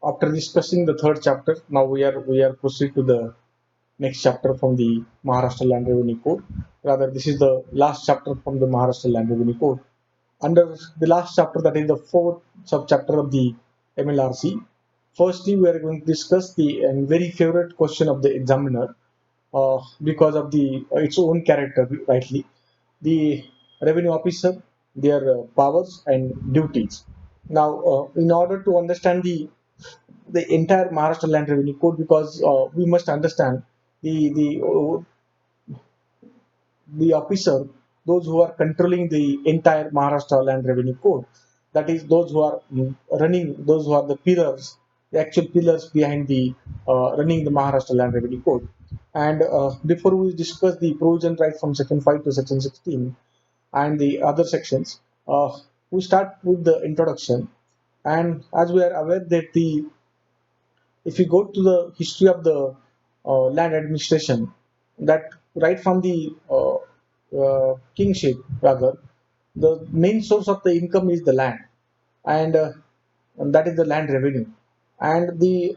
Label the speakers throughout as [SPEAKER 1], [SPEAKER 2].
[SPEAKER 1] After discussing the third chapter, now we are proceed to the next chapter from the Maharashtra Land Revenue Code. Rather, this is the last chapter from the Maharashtra Land Revenue Code. Under the last chapter, that is the fourth subchapter of the MLRC. Firstly, we are going to discuss the very favorite question of the examiner because of the its own character, rightly, the revenue officer, their powers and duties. Now, in order to understand the entire Maharashtra Land Revenue Code, because we must understand the officer, those who are controlling the entire Maharashtra Land Revenue Code. That is, those who are running, those who are the pillars, the actual pillars behind the running the Maharashtra Land Revenue Code. And before we discuss the provision right from section 5 to section 16 and the other sections, we start with the introduction. And as we are aware that the if you go to the history of the land administration, that right from the kingship, rather, the main source of the income is the land, and that is the land revenue, and the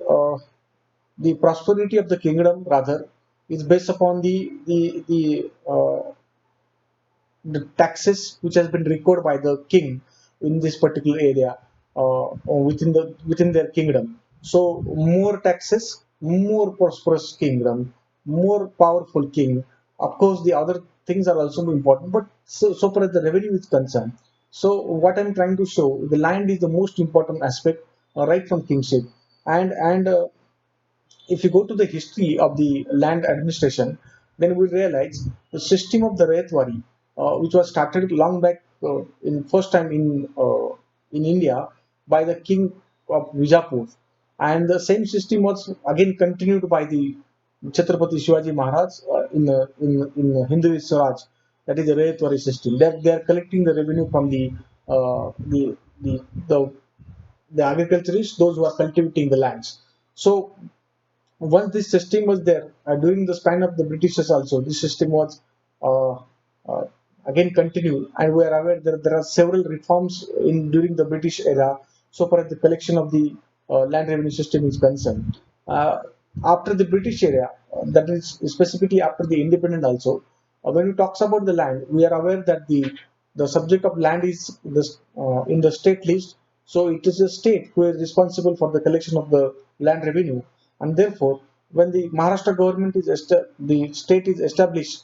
[SPEAKER 1] prosperity of the kingdom, rather, is based upon the taxes which has been recorded by the king in this particular area or within their kingdom. So more taxes, more prosperous kingdom, more powerful king. Of course, the other things are also important, but so far as the revenue is concerned. So what I'm trying to show, the land is the most important aspect, right from kingship, and if you go to the history of the land administration, then we realize the system of the Rayatwari, which was started long back in first time in India by the king of Vijapur, and the same system was again continued by the Chhatrapati Shivaji Maharaj in Hindu Swaraj, that is the Rayatwari system. They are collecting the revenue from the the the agriculturists, those who are cultivating the lands. So once this system was there during the span of the Britishers also, this system was uh, uh, again continued, and we are aware that there are several reforms in during the British era so far as the collection of the land revenue system is concerned. Uh, After the British era, that is specifically after the independence also, when we talks about the land, we are aware that the subject of land is this in the state list, so it is the state who is responsible for the collection of the land revenue, and therefore when the Maharashtra government the state is established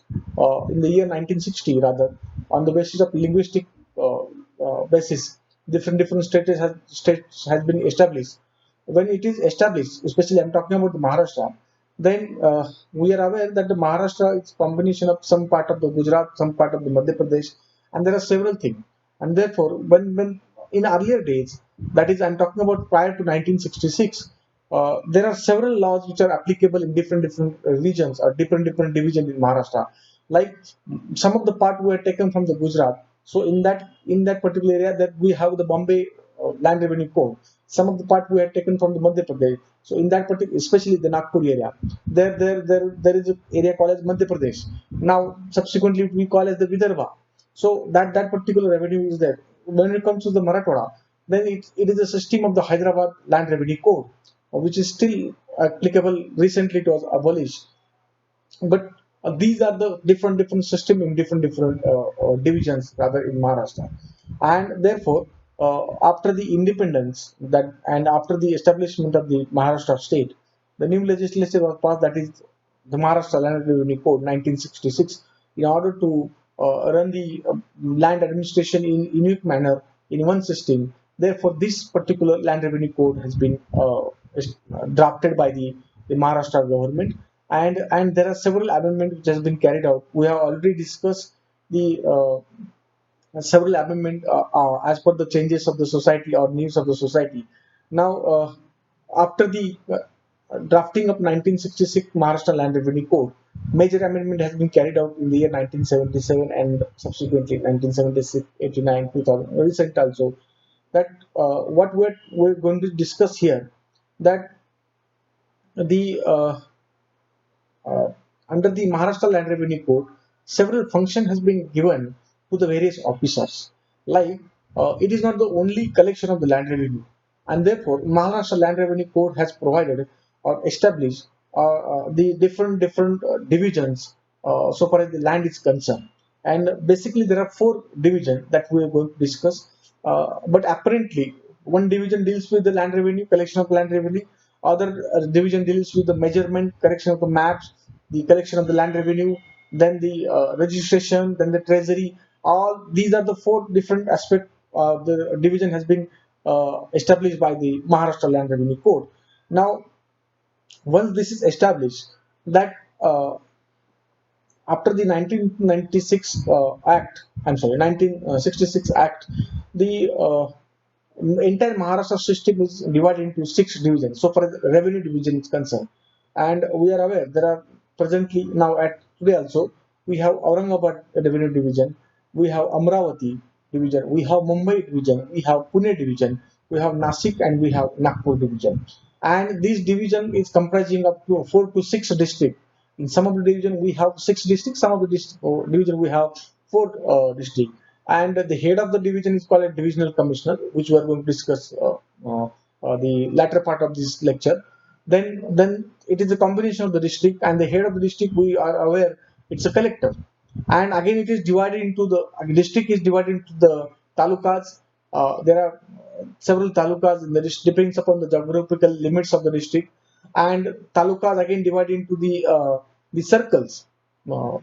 [SPEAKER 1] in the year 1960, rather, on the basis of linguistic basis, different states has been established. When it is established, especially I'm talking about the Maharashtra, then we are aware that the Maharashtra is combination of some part of the Gujarat, some part of the Madhya Pradesh, and there are several things. And therefore, when in earlier days, that is, I'm talking about prior to 1966, there are several laws which are applicable in different regions or different divisions in Maharashtra. Like some of the part were taken from the Gujarat. So in that particular area, that we have the Bombay land revenue code. Some of the part we had taken from the Madhya Pradesh. So in that particular, especially the Nagpur area, there is an area called as Madhya Pradesh. Now subsequently we call as the Vidarbha. So that particular revenue is there. When it comes to the Marathwada, then it is a system of the Hyderabad land revenue code, which is still applicable. Recently it was abolished, but these are the different system in different divisions, rather, in Maharashtra. And therefore, after the independence, that and after the establishment of the Maharashtra state, the new legislation was passed, that is the Maharashtra Land Revenue Code 1966, in order to run the land administration in unique manner in one system. Therefore, this particular land revenue code has been drafted by the Maharashtra government, and there are several amendments which has been carried out. We have already discussed the several amendment as per the changes of the society or needs of the society. Now, after the drafting of 1966 Maharashtra Land Revenue Code, major amendment has been carried out in the year 1977 and subsequently 1976, 89, 2000, recent also. That what we're going to discuss here, that the uh, under the Maharashtra Land Revenue Code, several function has been given to the various officers. Like it is not the only collection of the land revenue. and therefore Maharashtra Land Revenue Code has provided or established the different divisions so far as the land is concerned. And basically, there are four divisions that we are going to discuss. But apparently, one division deals with the land revenue, collection of land revenue. Other division deals with the measurement, correction of the maps, the collection of the land revenue, then the registration, then the treasury. All these are the four different aspects. The division has been established by the Maharashtra Land Revenue Code. Now, once this is established, that after the 1996 Act, I'm sorry, 1966 Act, the entire Maharashtra system is divided into six divisions. So far as the revenue division is concerned, and we are aware there are presently now at today also we have Aurangabad revenue division, we have Amravati division, we have Mumbai division, we have Pune division, we have Nasik, and we have Nagpur division. And this division is comprising up to four to six districts. In some of the division we have six districts, some of the division we have four districts, and the head of the division is called a divisional commissioner, which we are going to discuss the latter part of this lecture. Then it is a combination of the district, and the head of the district, we are aware, it's a collector. And again, it is divided into the district is divided into the talukas. There are several talukas in the district, depends upon the geographical limits of the district. And talukas again divided into the circles, uh,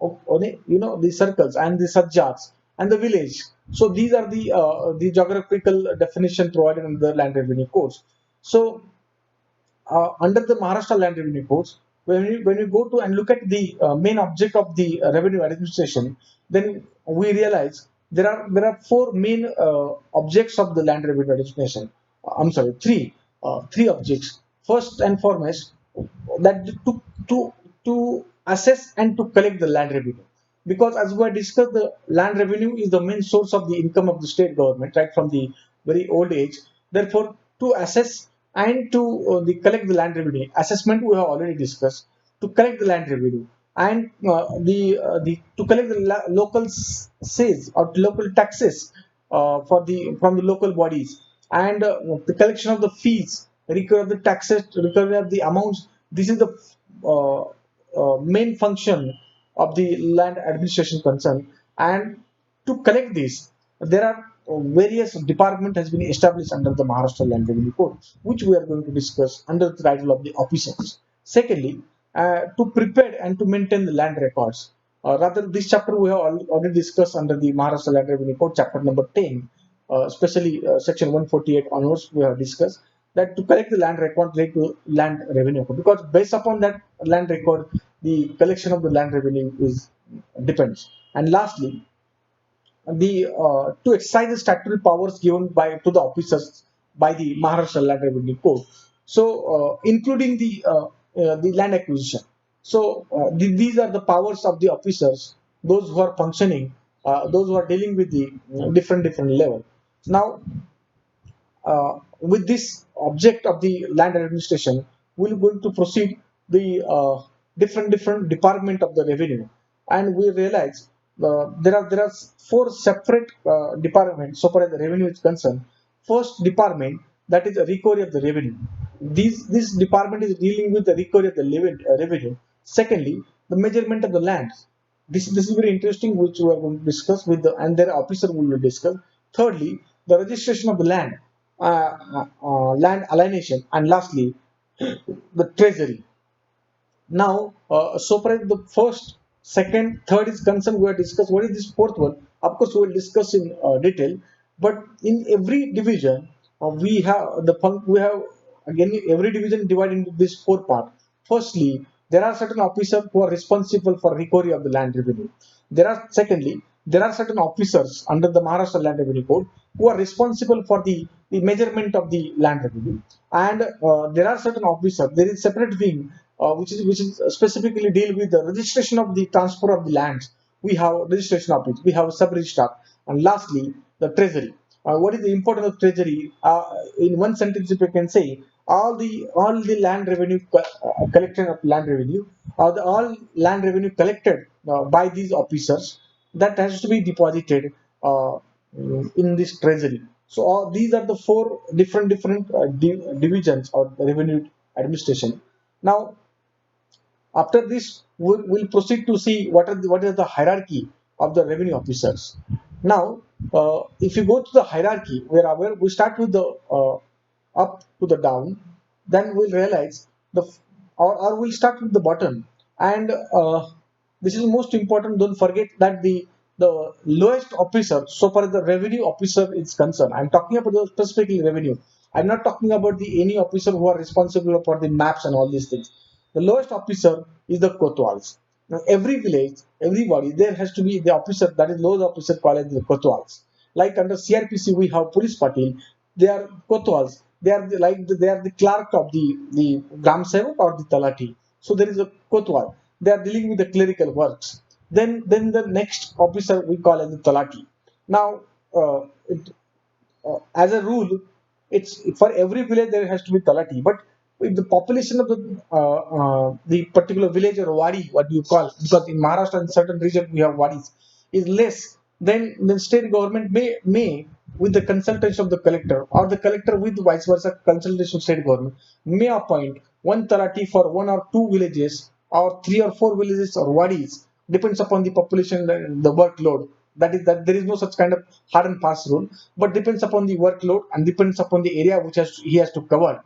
[SPEAKER 1] the circles and the sajjats and the village. So these are the geographical definition provided in the land revenue codes. So under the Maharashtra Land Revenue Codes, when we go to and look at the main object of the revenue administration, then we realize there are four main objects of the land revenue administration. I'm sorry, three objects. First and foremost, that to assess and to collect the land revenue, because as we have discussed, the land revenue is the main source of the income of the state government right from the very old age. Therefore, to assess and to collect the land revenue, assessment we have already discussed. To collect the land revenue, and the to collect the local sales or local taxes for the from the local bodies, and the collection of the fees, recovery of the taxes, recovery of the amounts. This is the uh, main function of the land administration concern. And to collect this, there are various department has been established under the Maharashtra Land Revenue Code, which we are going to discuss under the title of the officers. Secondly, to prepare and to maintain the land records. Rather, this chapter we have already discussed under the Maharashtra Land Revenue Code, chapter number 10, especially section 148 onwards, we have discussed that to collect the land record related to land revenue code, because based upon that land record, the collection of the land revenue is depends. And lastly, the to exercise the statutory powers given by to the officers by the Maharashtra Land Revenue Code. So, including the land acquisition. So, these are the powers of the officers, those who are functioning, those who are dealing with the different level. Now, with this object of the land administration, we're going to proceed the different department of the revenue, and we realize there are four separate departments so far as the revenue is concerned. First department, that is a recovery of the revenue. This department is dealing with the recovery of the revenue. Secondly, the measurement of the land. This is very interesting, which we are going to discuss with the and their officer will discuss. Thirdly, the registration of the land alienation, and lastly, the treasury. Now, so far as the first, second, third is concerned, we have discussed. What is this fourth one? Of course, we will discuss in detail. But in every division, we have we have again every division divided into this four part. Firstly, there are certain officers who are responsible for recovery of the land revenue. There are certain officers under the Maharashtra Land Revenue Code who are responsible for the measurement of the land revenue. And there are certain officers. There is separate wing which is specifically deal with the registration of the transfer of the lands. We have registration office, we have sub registrar, and lastly the treasury. What is the importance of treasury? In one sentence, if you can say, all the land revenue collection of land revenue, all land revenue collected by these officers, that has to be deposited in this treasury. So all these are the four different divisions of the revenue administration. Now, after this, we'll proceed to see what is the hierarchy of the revenue officers. Now, if you go to the hierarchy, where we start with the up to the down, then we'll realize or we'll start with the bottom. And this is most important. Don't forget that the lowest officer, so far as the revenue officer is concerned, I'm talking about the specifically revenue. I'm not talking about the any officer who are responsible for the maps and all these things. The lowest officer is the Kotwals. Now, every village, everybody, there has to be the officer, that is lowest officer called as the Kotwals. Like under CRPC, we have Police Patil. They are Kotwals. They are they are the clerk of the Gram Sevak or the Talati. So there is a Kotwal. They are dealing with the clerical works. Then the next officer we call as the Talati. Now, as a rule, it's for every village there has to be talati. But if the population of the particular village or wadi, what do you call? Because in Maharashtra and certain regions we have wadis, is less, then state government may with the consultation of the collector or the collector with vice versa consultation of state government may appoint one talati for one or two villages or three or four villages or wadis, depends upon the population and the workload. That is that there is no such kind of hard and fast rule, but depends upon the workload and depends upon the area which he has to cover.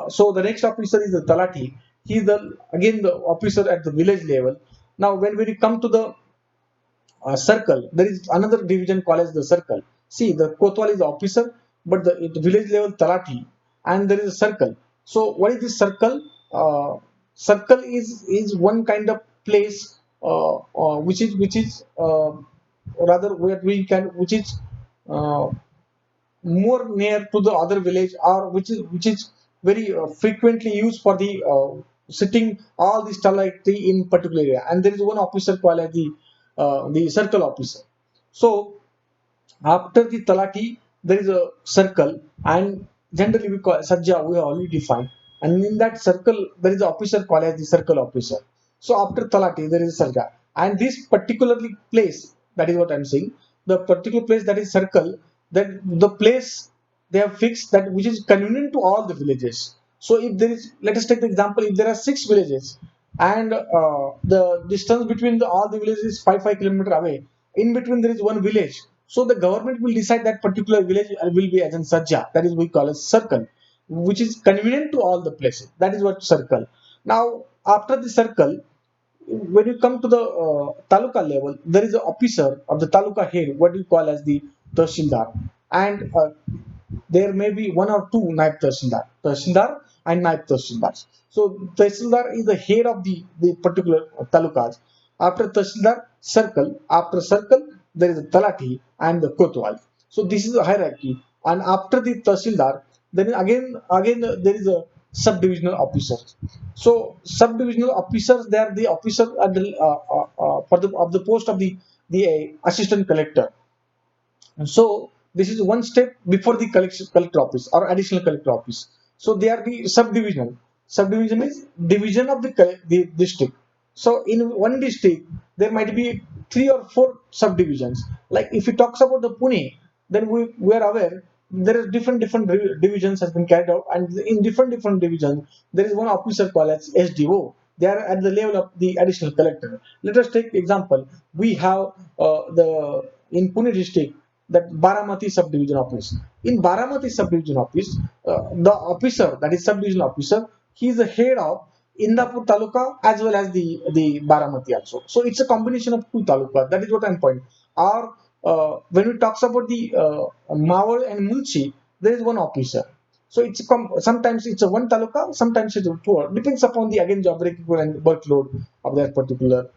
[SPEAKER 1] So the next officer is the talati. He is the again the officer at the village level. Now when we come to the circle, there is another division called as the circle. See, the Kotwal is the officer, but the at village level talati, and there is a circle. So what is this circle? Circle is one kind of place which is rather where we can which is uh, more near to the other village, or which is very frequently used for the sitting all the stalactite in particular area, and there is one officer called as the circle officer. So after the talati there is a circle, and generally we call sajja, we have already defined, and in that circle there is an officer called as the circle officer. So after talati there is a sajja, and this particularly place, that is what I'm saying, the particular place that is circle, that the place they have fixed that which is convenient to all the villages. So if there is, let us take the example, if there are six villages and the distance between all the villages is 5 kilometers away, in between there is one village, so the government will decide that particular village will be as an sajja, that is we call a circle, which is convenient to all the places. That is what circle. Now after the circle, when you come to the taluka level, there is an officer of the taluka head, what you call as the tahsildar, and there may be one or two naib tahsildar and naib tahsildars. So tahsildar is the head of the particular talukas. After tahsildar, circle. After circle, there is a talati and the kotwal. So this is the hierarchy. And after the tahsildar, then again there is a subdivisional officer. So subdivisional officers, they are the officer at the for the of the post of the assistant collector. And so this is one step before the collector office or additional collector office. So they are the subdivisional. Subdivision is division of the district. So in one district there might be three or four subdivisions. Like if it talks about the Pune, then we are aware there is different divisions has been carried out, and in different divisions there is one officer called as SDO. They are at the level of the additional collector. Let us take example. We have the in Pune district, that Baramati subdivision office. In Baramati subdivision office, the officer, that is subdivision officer, he is the head of Indapur taluka as well as the Baramati also. So it's a combination of two taluka. That is what I'm pointing. Or when we talks about the Mawal and Mulchi, there is one officer. So sometimes it's a one taluka, sometimes it's a two. Depends upon the again geographical and workload of that particular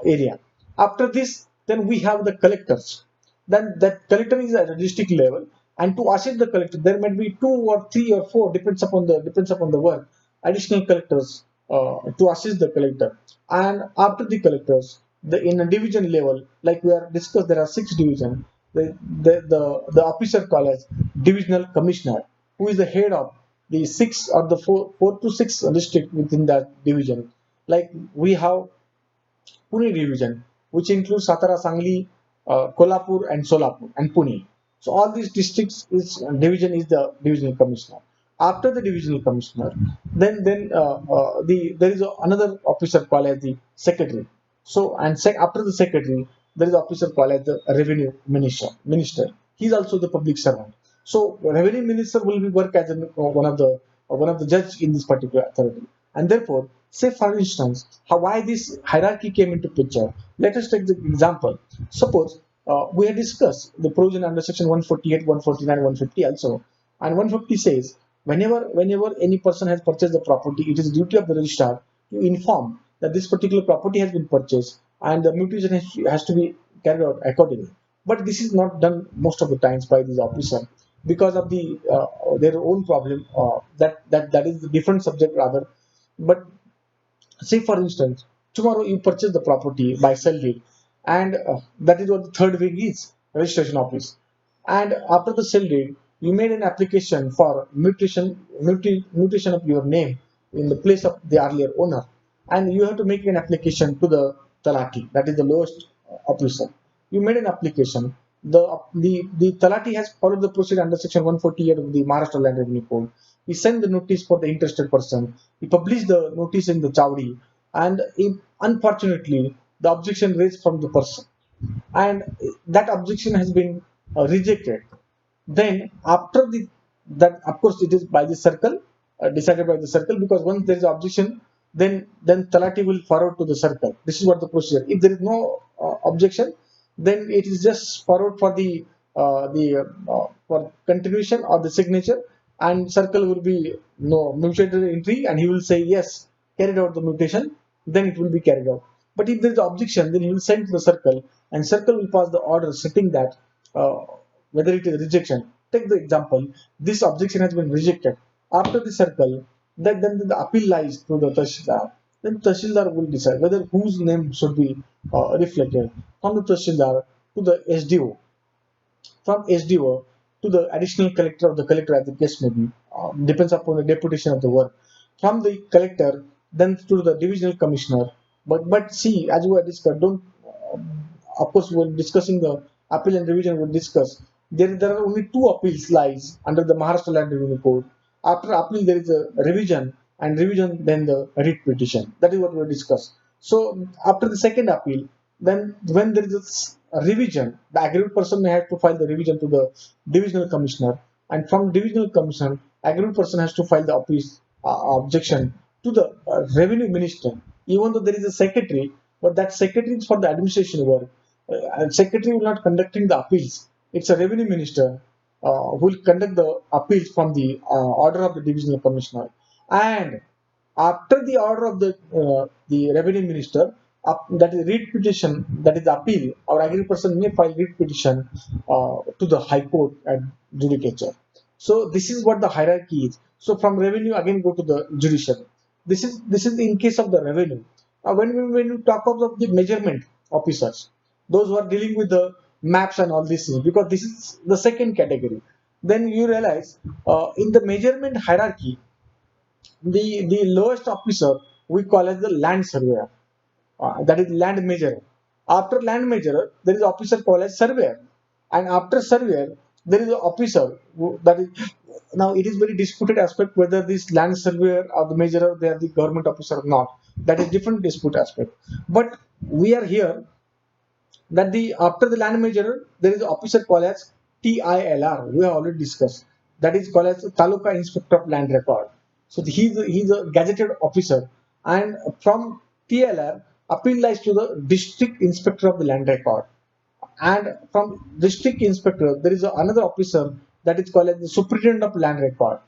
[SPEAKER 1] area. After this, then we have the collectors. Then that collector is at a district level, and to assist the collector there might be two or three or four, depends upon the work, additional collectors to assist the collector. And after the collectors, in a division level, like we are discussed, there are six divisions. The officer called as divisional commissioner, who is the head of the six or the four to six district within that division. Like we have Pune division, which includes Satara, Sangli, Kolhapur, and Solapur, and Pune. So all these districts is division is the divisional commissioner. After the divisional commissioner, there is another officer called as the secretary. So after the secretary, there is an officer called as the revenue minister. He is also the public servant. So revenue minister will be work as one of the judge in this particular authority, and therefore, say for instance, why this hierarchy came into picture. Let us take the example. Suppose we have discussed the provision under section 148, 149, 150 also, and 150 says whenever any person has purchased the property, it is the duty of the registrar to inform that this particular property has been purchased and the mutation has to be carried out accordingly. But this is not done most of the times by these officers because of their own problem. That is a different subject rather. But say for instance, tomorrow you purchase the property by sell deed, and that is what the third wing is, registration office. And after the sell deed, you made an application for mutation of your name in the place of the earlier owner, and you have to make an application to the talati, that is the lowest officer. You made an application. The talati has followed the procedure under section 148 of the Maharashtra Land Revenue Code. He sent the notice for the interested person. He published the notice in the Chowdi, and unfortunately, the objection raised from the person, and that objection has been rejected. Then, after that, of course, it is by the circle, decided by the circle, because once there is objection, then Talati will forward to the circle. This is what the procedure. If there is no objection, then it is just forward for for continuation or the signature, and circle will be no mutual entry, and he will say yes, carried out the mutation, then it will be carried out. But if there is objection, then he will send to the circle, and circle will pass the order stating that uh, whether it is rejection. Take the example: this objection has been rejected. After the circle, then the appeal lies to the Tahsildar. Then Tahsildar will decide whether whose name should be reflected from the Tahsildar to the SDO, from SDO to the additional collector or the collector as the case may be, depends upon the deputation of the work. From the collector, then to the divisional commissioner. But see, as we have discussed, don't of course when discussing the appeal and revision, we'll discuss there are only two appeals lies under the Maharashtra Land Revenue Code. After appeal, there is a revision, and revision then the writ petition. That is what we will discuss. So after the second appeal, then when there is a revision, the aggrieved person may have to file the revision to the divisional commissioner, and from divisional commissioner, aggrieved person has to file the office objection to the revenue minister. Even though there is a secretary, but that secretary is for the administration work. And secretary will not conducting the appeals. It's a revenue minister who will conduct the appeals from the order of the divisional commissioner. And after the order of the revenue minister, that is read petition, that is appeal, our aggrieved person may file read petition to the high court and judicature. So this is what the hierarchy is. So from revenue again go to the judiciary. This is in case of the revenue. When you talk about the measurement officers, those who are dealing with the maps and all these things, because this is the second category, then you realize in the measurement hierarchy, the lowest officer we call as the land surveyor, that is land measurer. After land measurer, there is officer called as surveyor, and after surveyor, there is an officer that is, now it is very disputed aspect whether this land surveyor or the measurer they are the government officer or not. That is different dispute aspect. But we are here that the after the land measurer there is an officer called as TILR. We have already discussed. That is called as Taluka Inspector of Land Record. So he's a gazetted officer, and from TLR appeal lies to the District Inspector of the Land Record, and from District Inspector there is another officer that is called as the Superintendent of Land Record,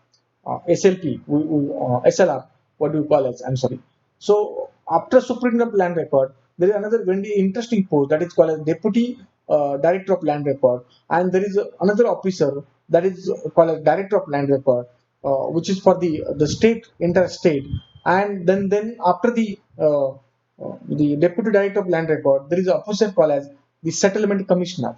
[SPEAKER 1] SLP, SLR, what do you call it? I'm sorry. So after Superintendent of Land Record, there is another very interesting post that is called as Deputy Director of Land Record, and there is another officer that is called as Director of Land Record, which is for the state, interstate, and then after the Deputy Director of Land Record, there is an officer called as the Settlement Commissioner.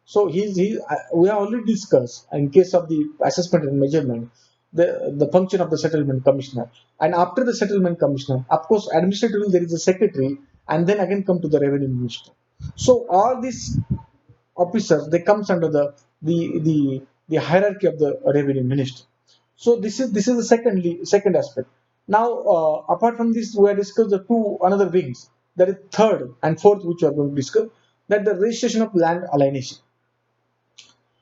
[SPEAKER 1] So we have already discussed in case of the assessment and measurement the function of the settlement commissioner. And after the settlement commissioner, of course, administratively there is a secretary, and then again come to the revenue minister. So all these officers they comes under the the hierarchy of the revenue ministry. So this is the second aspect. Now, apart from this, we have discussed the two another wings. That is third and fourth, which we are going to discuss. That the registration of land alienation.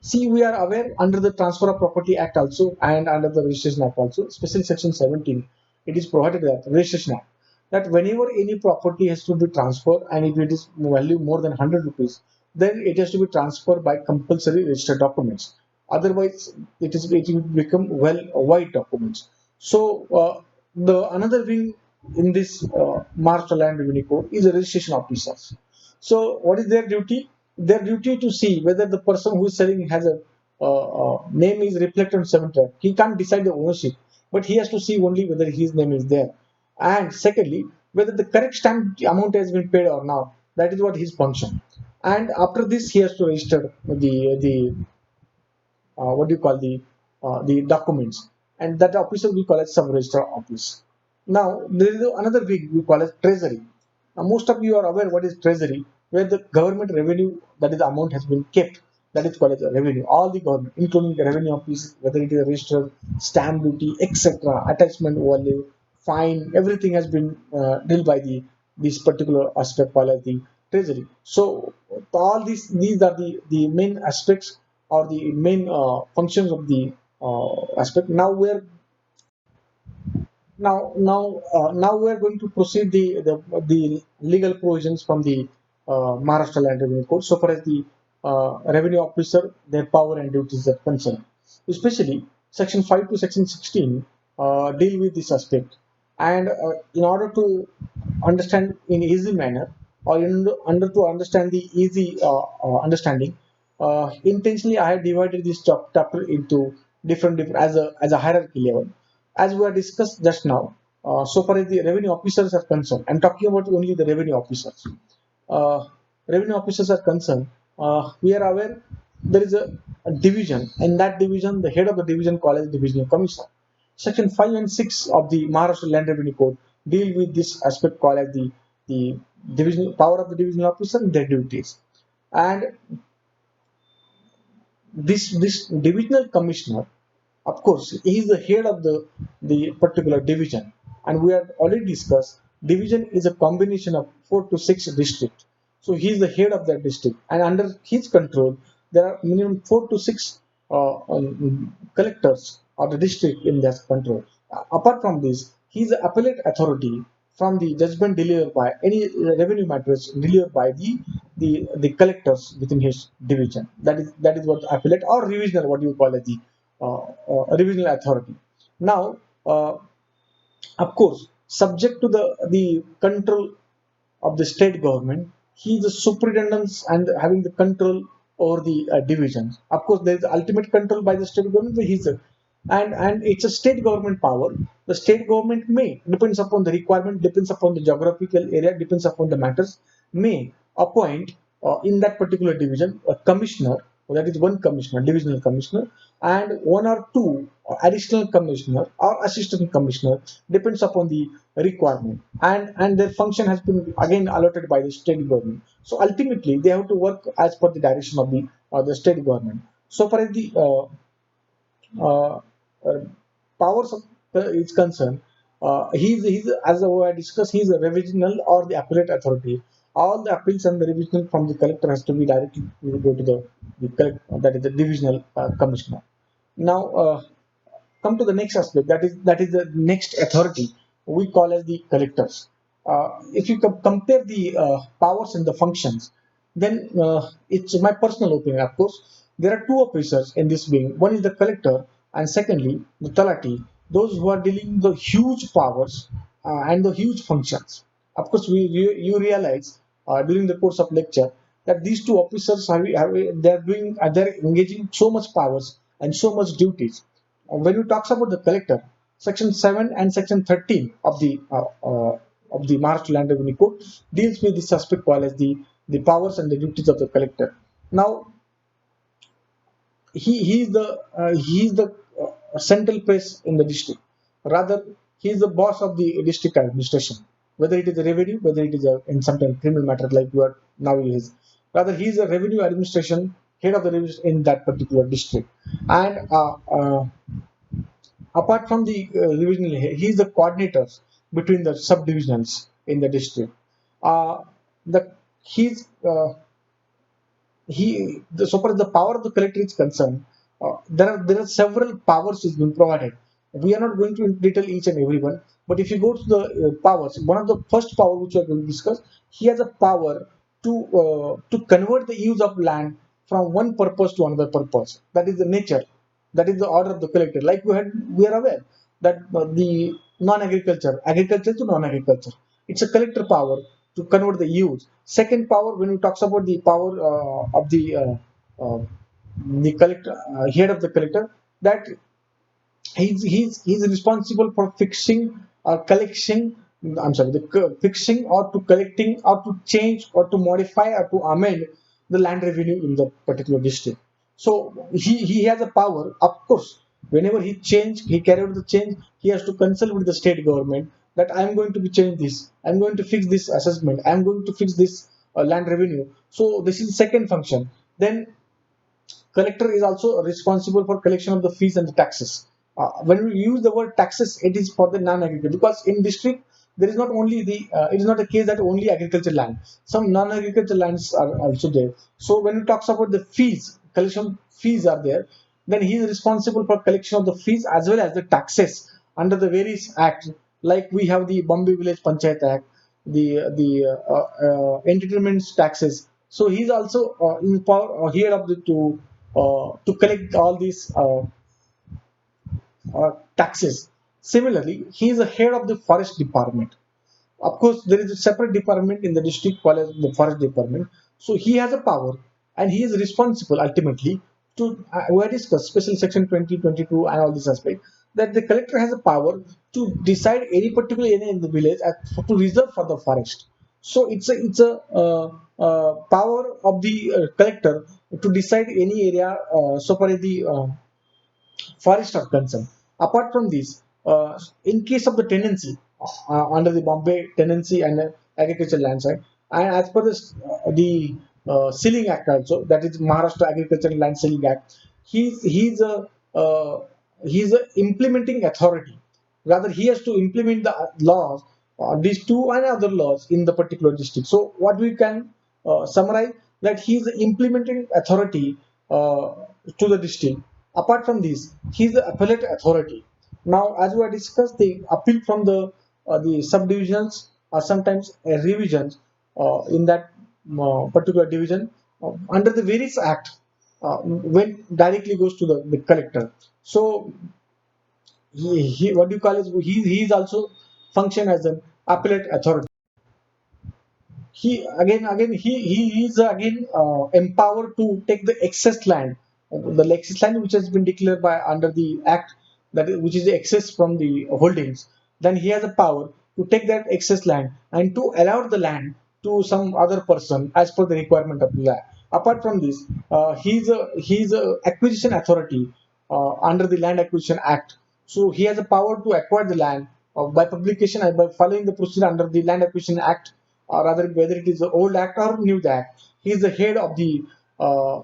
[SPEAKER 1] See, we are aware under the Transfer of Property Act also and under the Registration Act also, especially Section 17, it is provided that Registration Act that whenever any property has to be transferred and if it is value more than 100 rupees, then it has to be transferred by compulsory registered documents. Otherwise, it will become well white documents. So the another wing in this Master Land Revenue Code is the registration officers. So what is their duty? Their duty to see whether the person who is selling has a name is reflected on seven track. He can't decide the ownership, but he has to see only whether his name is there. And secondly, whether the correct stamp amount has been paid or not. That is what his function. And after this, he has to register the what do you call the documents, and that officer we call as sub registrar office. Now there is another wing we call as treasury. Now, most of you are aware what is treasury, where the government revenue, that is the amount has been kept, that is called as a revenue. All the government, including the revenue office, whether it is a register, stamp duty, etc., attachment value, fine, everything has been dealt by the this particular aspect called as the treasury. So all these are the main aspects or the main functions of the aspect. Now we are going to proceed the legal provisions from the Maharashtra Land Revenue Code. So far as the revenue officer, their power and duties are concerned, especially Section 5 to Section 16 deal with this aspect. And in order to understand in easy manner, or under to understand the easy understanding, intentionally I have divided this chapter into different as a hierarchy level, as we have discussed just now. So far as the revenue officers are concerned, I'm talking about only the revenue officers. Uh, Revenue officers are concerned, we are aware there is a division. In that division, the head of the division called as divisional commissioner. Section 5 and 6 of the Maharashtra Land Revenue Code deal with this aspect called as the divisional power of the divisional officer and their duties. And this divisional commissioner, of course, he is the head of the particular division, and we have already discussed division is a combination of 4 to 6 districts. So he is the head of that district, and under his control there are minimum 4 to 6 collectors of the district in that control. Apart from this, he is the appellate authority from the judgment delivered by any revenue matters delivered by the collectors within his division. That is what appellate or revisional, what you call it, the revisional authority. Now, of course, subject to the control of the state government, he is the superintendent and having the control over the divisions. Of course, there is ultimate control by the state government, but and it's a state government power. The state government may, depends upon the requirement, depends upon the geographical area, depends upon the matters, may appoint in that particular division a commissioner, that is one commissioner, divisional commissioner, and one or two additional commissioner or assistant commissioner, depends upon the requirement, and their function has been again allotted by the state government. So ultimately they have to work as per the direction of the state government. So far as the uh, uh, powers of is concerned, he's as I discussed, he's a revisional or the appellate authority. All the appeals and the revision from the collector has to be directly go to the collect, that is the divisional commissioner. Now, come to the next aspect, that is the next authority we call as the collectors. If you compare the powers and the functions, then it's my personal opinion, of course, there are two officers in this wing. One is the collector, and secondly the talati, those who are dealing the huge powers and the huge functions. Of course, you realize during the course of lecture that these two officers they're doing they're engaging so much powers and so much duties. When you talks about the collector, section 7 and section 13 of the Maharashtra Land Revenue Code deals with this aspect called as the powers and the duties of the collector. Now, he is the central place in the district. Rather, he is the boss of the district administration, whether it is a revenue, whether it is in sometimes criminal matter like you are now he is. Rather, he is a revenue administration head of the revision in that particular district. And apart from the divisional head, he is the coordinator between the subdivisions in the district. The he's so far as the power of the collector is concerned, there are several powers is being provided. We are not going to detail each and every one, but if you go to the powers, one of the first power which we are going to discuss, he has a power to convert the use of land from one purpose to another purpose. That is the nature. That is the order of the collector. Like we are aware that the non-agriculture, agriculture to non-agriculture, it's a collector power to convert the use. Second power, when we talks about the power of uh, the collector, head of the collector, that he's responsible for fixing or collection. I'm sorry, fixing or to collecting or to change or to modify or to amend the land revenue in the particular district. So he has a power. Of course, whenever he carry out the change, he has to consult with the state government that I'm going to be change this. I'm going to fix this assessment. I'm going to fix this land revenue. So this is the second function. Then collector is also responsible for collection of the fees and the taxes. When we use the word taxes, it is for the non-agriculture, because in district there is not only it is not a case that only agriculture land. Some non-agriculture lands are also there. So when we talks about the fees, collection fees are there, then he is responsible for collection of the fees as well as the taxes under the various acts. Like we have the Bombay Village Panchayat Act, the entertainment taxes. So he's also in power here of the to collect all these taxes. Similarly, he is the head of the forest department. Of course, there is a separate department in the district called as the forest department. So he has a power, and he is responsible ultimately to we discuss special section 2022 and all this aspect, that the collector has a power to decide any particular area in the village to reserve for the forest. So it's a power of the collector to decide any area so far as the forest are concerned. Apart from this, in case of the tenancy under the Bombay Tenancy and Agriculture Lands Act, and as per the Sealing Act also, that is Maharashtra Agriculture and Land Sealing Act, he's a he's a implementing authority. Rather, he has to implement the laws, these two and other laws in the particular district. So, what we can summarize, that he is the implementing authority to the district. Apart from this, he is the appellate authority. Now, as we have discussed, the appeal from the subdivisions or sometimes revisions in that particular division under the various act when directly goes to the collector. So he what do you call it? He is also function as an appellate authority. He is again empowered to take the excess land, the excess land which has been declared by under the act, which is the excess from the holdings. Then he has a power to take that excess land and to allow the land to some other person as per the requirement of the law. Apart from this, he's a acquisition authority under the Land Acquisition Act. So he has a power to acquire the land by publication and by following the procedure under the Land Acquisition Act, or rather whether it is the old act or new act. He is the head of the uh,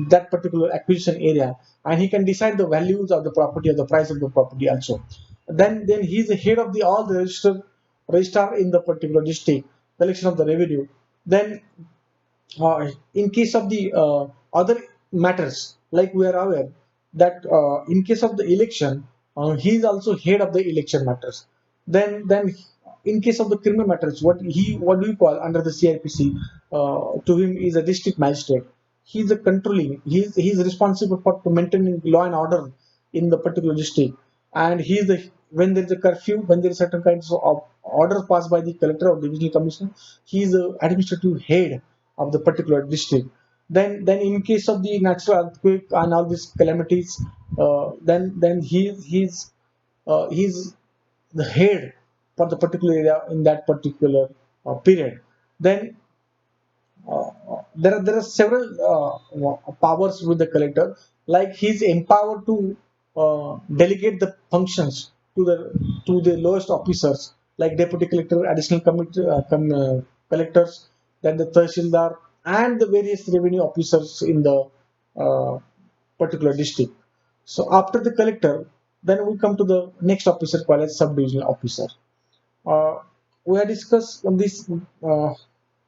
[SPEAKER 1] that particular acquisition area, and he can decide the values of the property or the price of the property also. Then he is the head of the all the registrar in the particular district, collection of the revenue. Then in case of the other matters, like we are aware that in case of the election, he is also head of the election matters. Then in case of the criminal matters, what do you call under the CRPC? To him is a district magistrate. He is a controlling. He is responsible for maintaining law and order in the particular district, and he is the when there is a curfew, when there is certain kinds of order passed by the collector or divisional commissioner, he is the administrative head of the particular district. Then in case of the natural earthquake and all these calamities, then he's the head for the particular area in that particular period. Then there are several powers with the collector, like he's empowered to delegate the functions to the lowest officers, like deputy collector, additional collectors, then the tahsildar and the various revenue officers in the uh, particular district. So after the collector, then we come to the next officer called as sub-divisional officer. Uh, we have discussed on this.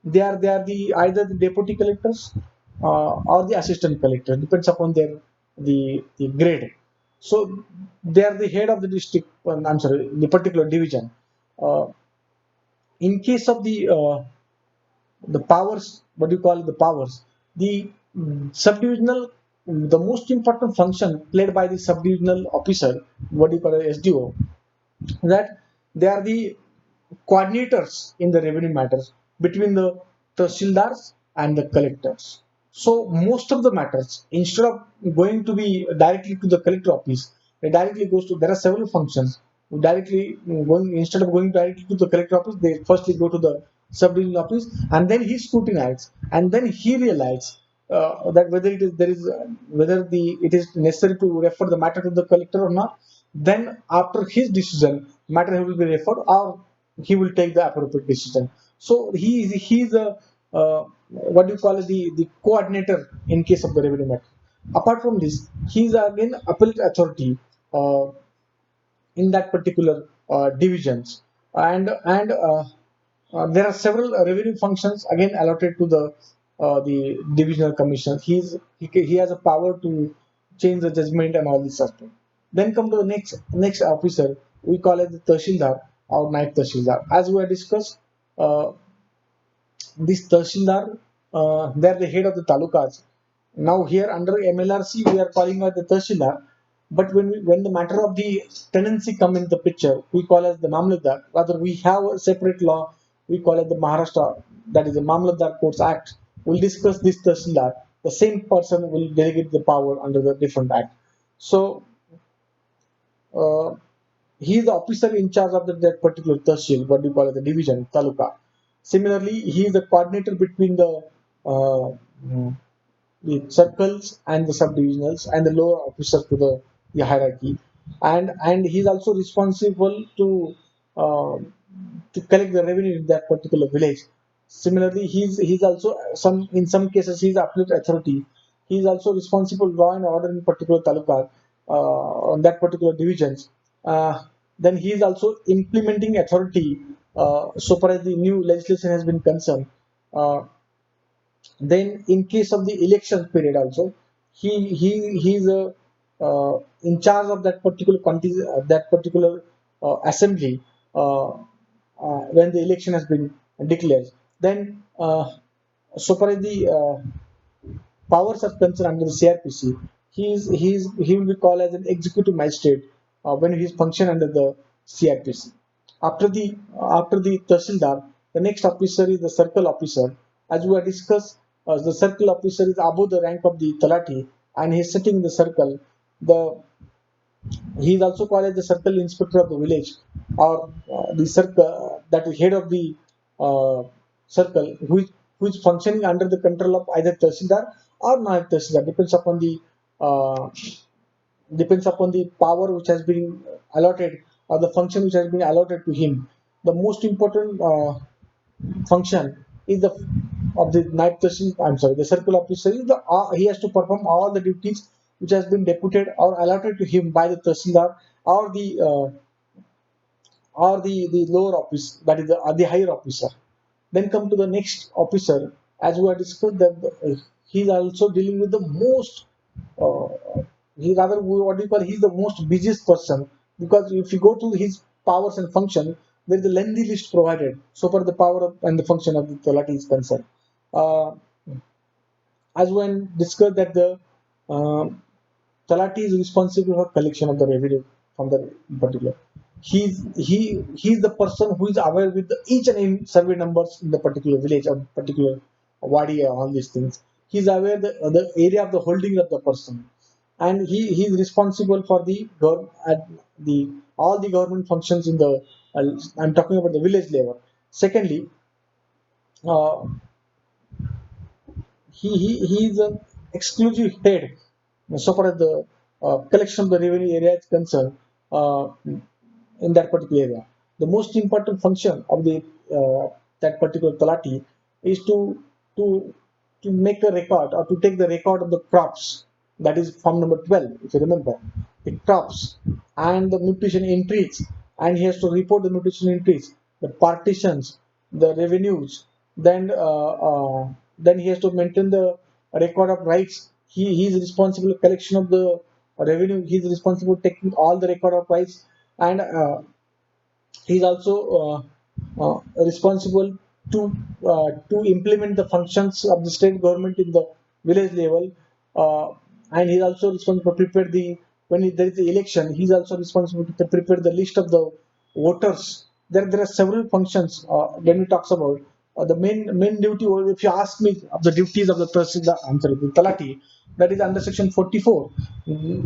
[SPEAKER 1] They are the either the deputy collectors or the assistant collector, depends upon the grade. So they are the head of the district. I'm sorry, the particular division. Uh, in case of the powers, what do you call it, the powers, the subdivisional, the most important function played by the subdivisional officer, what do you call it, SDO, that they are the coordinators in the revenue matters between the tahsildars and the collectors. So most of the matters, instead of going to be directly to the collector office, they directly goes to. There are several functions. Directly going instead of going directly to the collector office, they firstly go to the sub-division office, and then he scrutinizes, and then he realizes that whether it is there is whether the it is necessary to refer the matter to the collector or not. Then after his decision, matter will be referred, or he will take the appropriate decision. So he's a what do you call it, the coordinator in case of the revenue matter. Apart from this, he is again appellate authority in that particular divisions, and there are several revenue functions again allotted to the divisional commissioners. He has a power to change the judgment and all this stuff. Then come to the next officer, we call it the Tahsildar or Naib Tahsildar. As we have discussed, uh, this Tahsildar, they're the head of the talukas. Now here under MLRC we are calling out the Tahsildar, but when the matter of the tenancy come in the picture, we call as the Mamlatdar. Rather, we have a separate law. We call it the Maharashtra, that is the Mamlatdar Courts Act. We'll discuss this Tahsildar. The same person will delegate the power under the different act. So uh, he is the officer in charge of that particular tahsil, what do you call it, the division, taluka. Similarly, he is the coordinator between the circles and the subdivisionals and the lower officers to the hierarchy, and he is also responsible uh, to collect the revenue in that particular village. Similarly, he's also some in some cases he's appellate authority. He is also responsible law and order in particular taluka on that particular divisions. Then he is also implementing authority so far as the new legislation has been concerned. Uh, then, in case of the election period, also he's in charge of that particular that particular assembly when the election has been declared. Then, so far as the powers are concerned under the CRPC, he will be called as an executive magistrate when he is function under the CRPC. After the Tahsildar, the next officer is the circle officer. As we have discussed, the circle officer is above the rank of the Talati, and he is sitting in the circle. The He is also called as the circle inspector of the village, or the circle that is head of the uh, circle, who is functioning under the control of either Tahsildar or Naib Tahsildar, uh, depends upon the power which has been allotted, or the function which has been allotted to him. The most important function is the of the night person. I'm sorry, the circle officer is he has to perform all the duties which has been deputed or allotted to him by the tahsildar or the lower office, that is the higher officer. Then come to the next officer, as we have discussed that he's also dealing with the most uh, he rather what do you call, he's the most busiest person, because if you go to his powers and function, there is a lengthy list provided so far the power and the function of the Talati is concerned. Uh, as when discussed that the uh, Talati is responsible for collection of the revenue from the particular. He's the person who is aware with each and every survey numbers in the particular village or particular wadi, all these things. He's aware the area of the holding of the person, and he is responsible for the all the government functions in the. I'm talking about the village level. Secondly, uh, he is an exclusive head so far as the collection of the revenue area is concerned in that particular area. The most important function of the that particular talati is to to make a record or to take the record of the crops. That is form number 12, if you remember, the crops and the nutrition entries, and he has to report the nutrition entries, the partitions, the revenues. Then he has to maintain the record of rights. He is responsible for collection of the revenue. He is responsible for taking all the record of rights, and he is also responsible to implement the functions of the state government in the village level, uh, and he is also responsible to prepare the there is the election. He is also responsible to prepare the list of the voters. There are several functions when we talks about the main duty. Or if you ask me of the duties of the Tahsildar, I'm sorry, the Talati, that is under section 44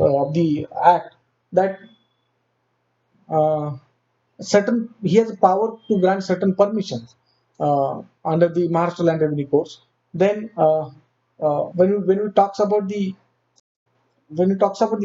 [SPEAKER 1] of the Act, that uh, certain he has power to grant certain permissions under the Maharashtra Land Revenue Codes. Then when we talks about the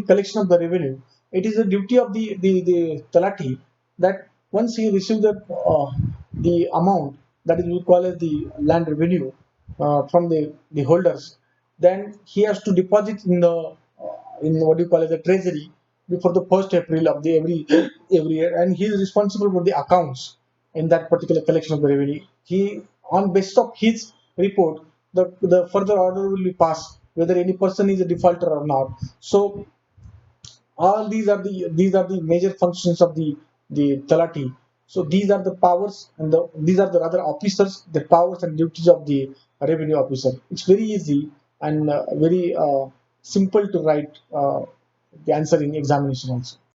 [SPEAKER 1] collection of the revenue, it is the duty of the Talati that once he receives the amount that is we call as the land revenue from the holders, then he has to deposit in what you call as the treasury before the first April of the every year, and he is responsible for the accounts in that particular collection of the revenue. He on basis of his report, the further order will be passed whether any person is a defaulter or not. So all these are the major functions of the Talati. So these are the powers and these are the other officers, the powers and duties of the revenue officer. It's very easy and very simple to write the answer in examination also.